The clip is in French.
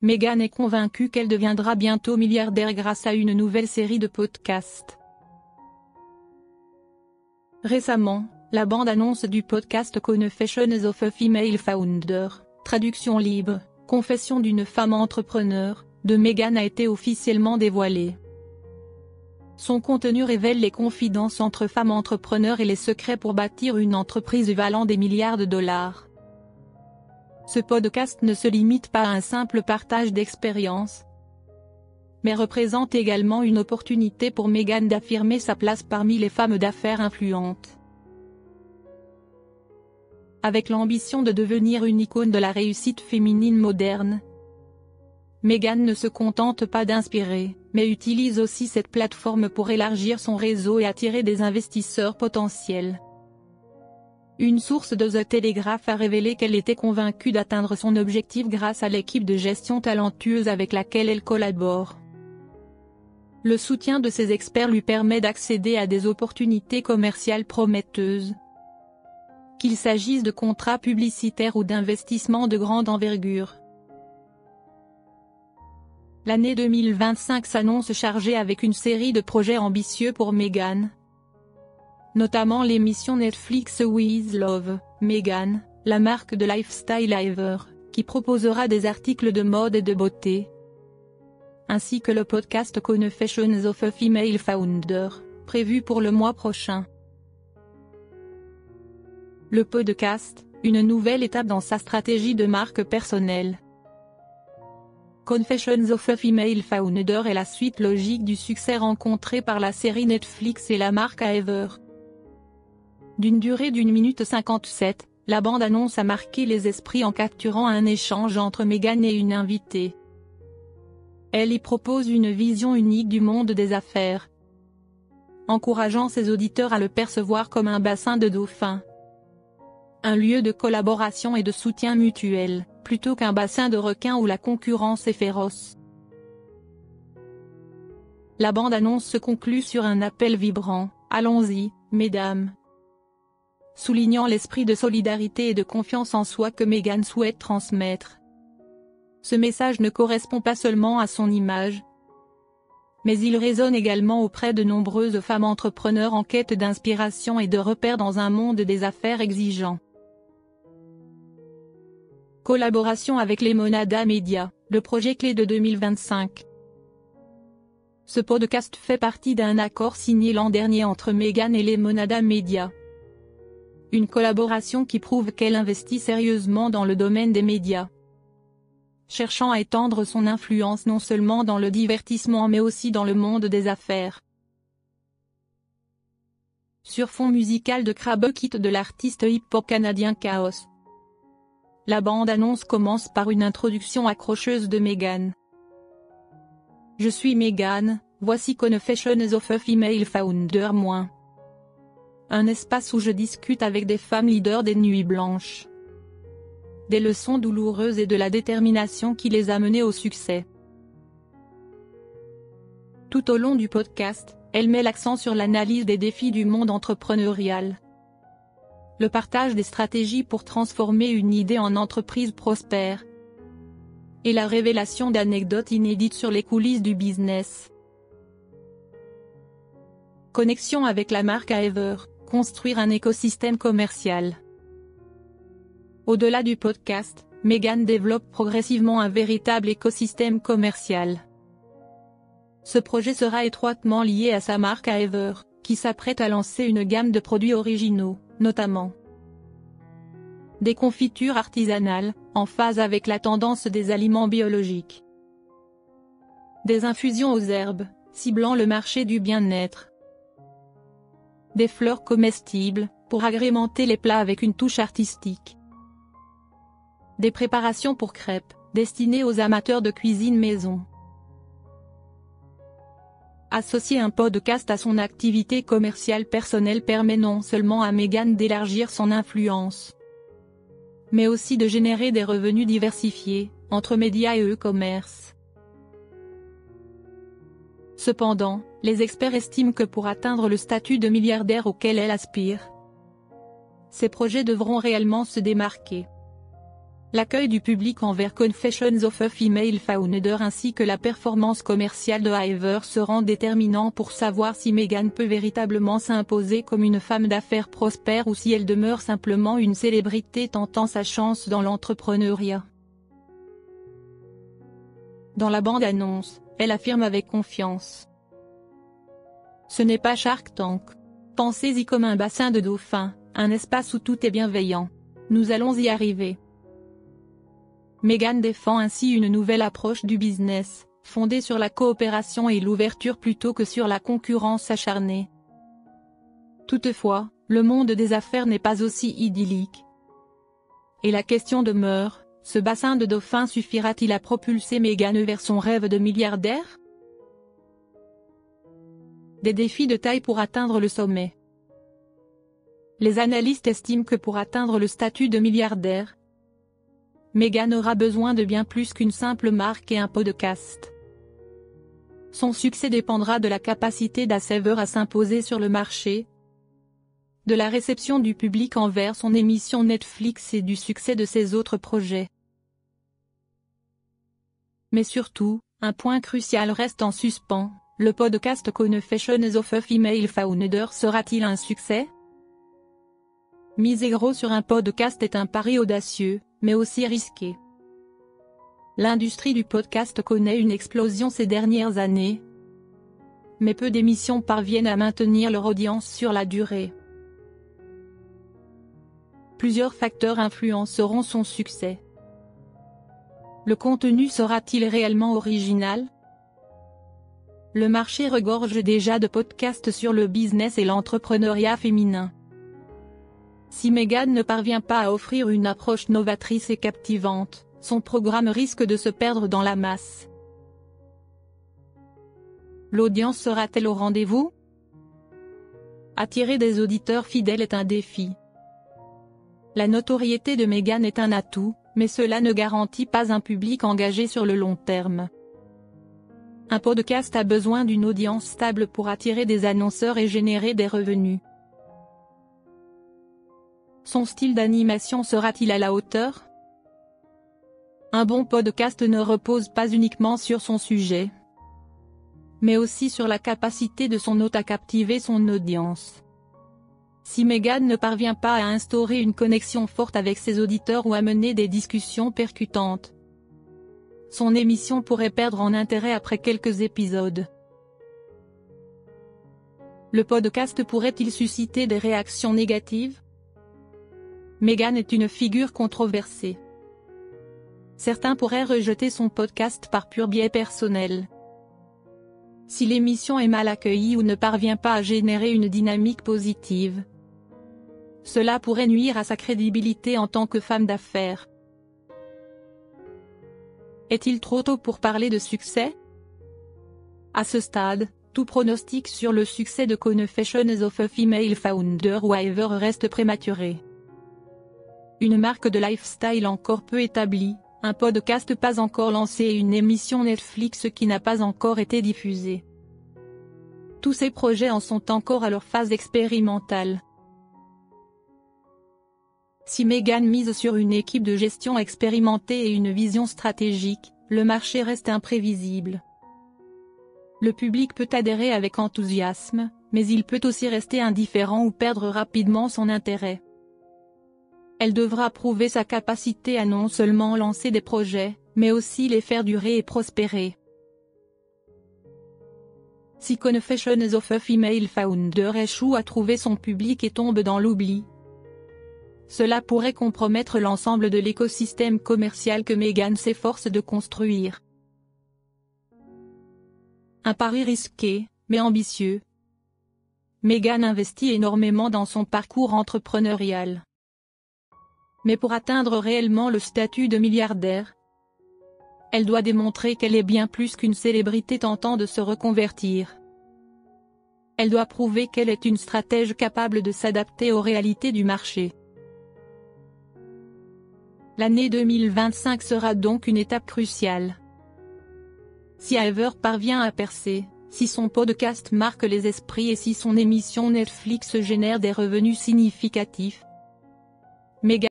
Meghan est convaincue qu'elle deviendra bientôt milliardaire grâce à une nouvelle série de podcasts. Récemment, la bande-annonce du podcast Confessions of a Female Founder, traduction libre, Confession d'une femme entrepreneur, de Meghan a été officiellement dévoilée. Son contenu révèle les confidences entre femmes entrepreneurs et les secrets pour bâtir une entreprise valant des milliards de dollars. Ce podcast ne se limite pas à un simple partage d'expériences, mais représente également une opportunité pour Meghan d'affirmer sa place parmi les femmes d'affaires influentes. Avec l'ambition de devenir une icône de la réussite féminine moderne, Meghan ne se contente pas d'inspirer, mais utilise aussi cette plateforme pour élargir son réseau et attirer des investisseurs potentiels. Une source de The Telegraph a révélé qu'elle était convaincue d'atteindre son objectif grâce à l'équipe de gestion talentueuse avec laquelle elle collabore. Le soutien de ses experts lui permet d'accéder à des opportunités commerciales prometteuses, qu'il s'agisse de contrats publicitaires ou d'investissements de grande envergure. L'année 2025 s'annonce chargée avec une série de projets ambitieux pour Meghan, notamment l'émission Netflix With Love, Meghan, la marque de lifestyle Ever, qui proposera des articles de mode et de beauté, ainsi que le podcast Confessions of a Female Founder, prévu pour le mois prochain. Le podcast, une nouvelle étape dans sa stratégie de marque personnelle. Confessions of a Female Founder est la suite logique du succès rencontré par la série Netflix et la marque Ever. D'une durée d'1 minute 57, la bande-annonce a marqué les esprits en capturant un échange entre Meghan et une invitée. Elle y propose une vision unique du monde des affaires, encourageant ses auditeurs à le percevoir comme un bassin de dauphins, un lieu de collaboration et de soutien mutuel, plutôt qu'un bassin de requins où la concurrence est féroce. La bande-annonce se conclut sur un appel vibrant, « Allons-y, mesdames », soulignant l'esprit de solidarité et de confiance en soi que Meghan souhaite transmettre. Ce message ne correspond pas seulement à son image, mais il résonne également auprès de nombreuses femmes entrepreneurs en quête d'inspiration et de repères dans un monde des affaires exigeant. Collaboration avec Lemonada Media, le projet clé de 2025. Ce podcast fait partie d'un accord signé l'an dernier entre Meghan et Lemonada Media. Une collaboration qui prouve qu'elle investit sérieusement dans le domaine des médias, cherchant à étendre son influence non seulement dans le divertissement mais aussi dans le monde des affaires. Sur fond musical de Crab Bucket de l'artiste hip-hop canadien Chaos. La bande-annonce commence par une introduction accrocheuse de Meghan. Je suis Meghan, voici Confessions of a Female Founder-. Un espace où je discute avec des femmes leaders des nuits blanches, des leçons douloureuses et de la détermination qui les a menées au succès. Tout au long du podcast, elle met l'accent sur l'analyse des défis du monde entrepreneurial, le partage des stratégies pour transformer une idée en entreprise prospère, et la révélation d'anecdotes inédites sur les coulisses du business. Connexion avec la marque Ever, construire un écosystème commercial. Au-delà du podcast, Meghan développe progressivement un véritable écosystème commercial. Ce projet sera étroitement lié à sa marque Ever, qui s'apprête à lancer une gamme de produits originaux, notamment des confitures artisanales, en phase avec la tendance des aliments biologiques, des infusions aux herbes, ciblant le marché du bien-être, des fleurs comestibles, pour agrémenter les plats avec une touche artistique, des préparations pour crêpes, destinées aux amateurs de cuisine maison. Associer un podcast à son activité commerciale personnelle permet non seulement à Meghan d'élargir son influence, mais aussi de générer des revenus diversifiés, entre médias et e-commerce. Cependant, les experts estiment que pour atteindre le statut de milliardaire auquel elle aspire, ces projets devront réellement se démarquer. L'accueil du public envers Confessions of a Female Founder ainsi que la performance commerciale de Hiver seront déterminants pour savoir si Meghan peut véritablement s'imposer comme une femme d'affaires prospère ou si elle demeure simplement une célébrité tentant sa chance dans l'entrepreneuriat. Dans la bande-annonce, elle affirme avec confiance: ce n'est pas Shark Tank. Pensez-y comme un bassin de dauphins, un espace où tout est bienveillant. Nous allons y arriver. Meghan défend ainsi une nouvelle approche du business, fondée sur la coopération et l'ouverture plutôt que sur la concurrence acharnée. Toutefois, le monde des affaires n'est pas aussi idyllique. Et la question demeure, ce bassin de dauphins suffira-t-il à propulser Meghan vers son rêve de milliardaire? Des défis de taille pour atteindre le sommet. Les analystes estiment que pour atteindre le statut de milliardaire, Meghan aura besoin de bien plus qu'une simple marque et un podcast. Son succès dépendra de la capacité d'Haver à s'imposer sur le marché, de la réception du public envers son émission Netflix et du succès de ses autres projets. Mais surtout, un point crucial reste en suspens, le podcast Confessions of a Female Founder sera-t-il un succès? Miser gros sur un podcast est un pari audacieux, mais aussi risqué. L'industrie du podcast connaît une explosion ces dernières années, mais peu d'émissions parviennent à maintenir leur audience sur la durée. Plusieurs facteurs influenceront son succès. Le contenu sera-t-il réellement original? Le marché regorge déjà de podcasts sur le business et l'entrepreneuriat féminin. Si Meghan ne parvient pas à offrir une approche novatrice et captivante, son programme risque de se perdre dans la masse. L'audience sera-t-elle au rendez-vous? Attirer des auditeurs fidèles est un défi. La notoriété de Meghan est un atout, mais cela ne garantit pas un public engagé sur le long terme. Un podcast a besoin d'une audience stable pour attirer des annonceurs et générer des revenus. Son style d'animation sera-t-il à la hauteur? Un bon podcast ne repose pas uniquement sur son sujet, mais aussi sur la capacité de son hôte à captiver son audience. Si Meghan ne parvient pas à instaurer une connexion forte avec ses auditeurs ou à mener des discussions percutantes, son émission pourrait perdre en intérêt après quelques épisodes. Le podcast pourrait-il susciter des réactions négatives? Meghan est une figure controversée. Certains pourraient rejeter son podcast par pur biais personnel. Si l'émission est mal accueillie ou ne parvient pas à générer une dynamique positive, cela pourrait nuire à sa crédibilité en tant que femme d'affaires. Est-il trop tôt pour parler de succès? À ce stade, tout pronostic sur le succès de Confessions of a Female Founder ou Hiver reste prématuré. Une marque de lifestyle encore peu établie, un podcast pas encore lancé et une émission Netflix qui n'a pas encore été diffusée. Tous ces projets en sont encore à leur phase expérimentale. Si Meghan mise sur une équipe de gestion expérimentée et une vision stratégique, le marché reste imprévisible. Le public peut adhérer avec enthousiasme, mais il peut aussi rester indifférent ou perdre rapidement son intérêt. Elle devra prouver sa capacité à non seulement lancer des projets, mais aussi les faire durer et prospérer. Si Confessions of a Female Founder échoue à trouver son public et tombe dans l'oubli, cela pourrait compromettre l'ensemble de l'écosystème commercial que Meghan s'efforce de construire. Un pari risqué, mais ambitieux. Meghan investit énormément dans son parcours entrepreneurial. Mais pour atteindre réellement le statut de milliardaire, elle doit démontrer qu'elle est bien plus qu'une célébrité tentant de se reconvertir. Elle doit prouver qu'elle est une stratège capable de s'adapter aux réalités du marché. L'année 2025 sera donc une étape cruciale. Si Hiver parvient à percer, si son podcast marque les esprits et si son émission Netflix génère des revenus significatifs, Meghan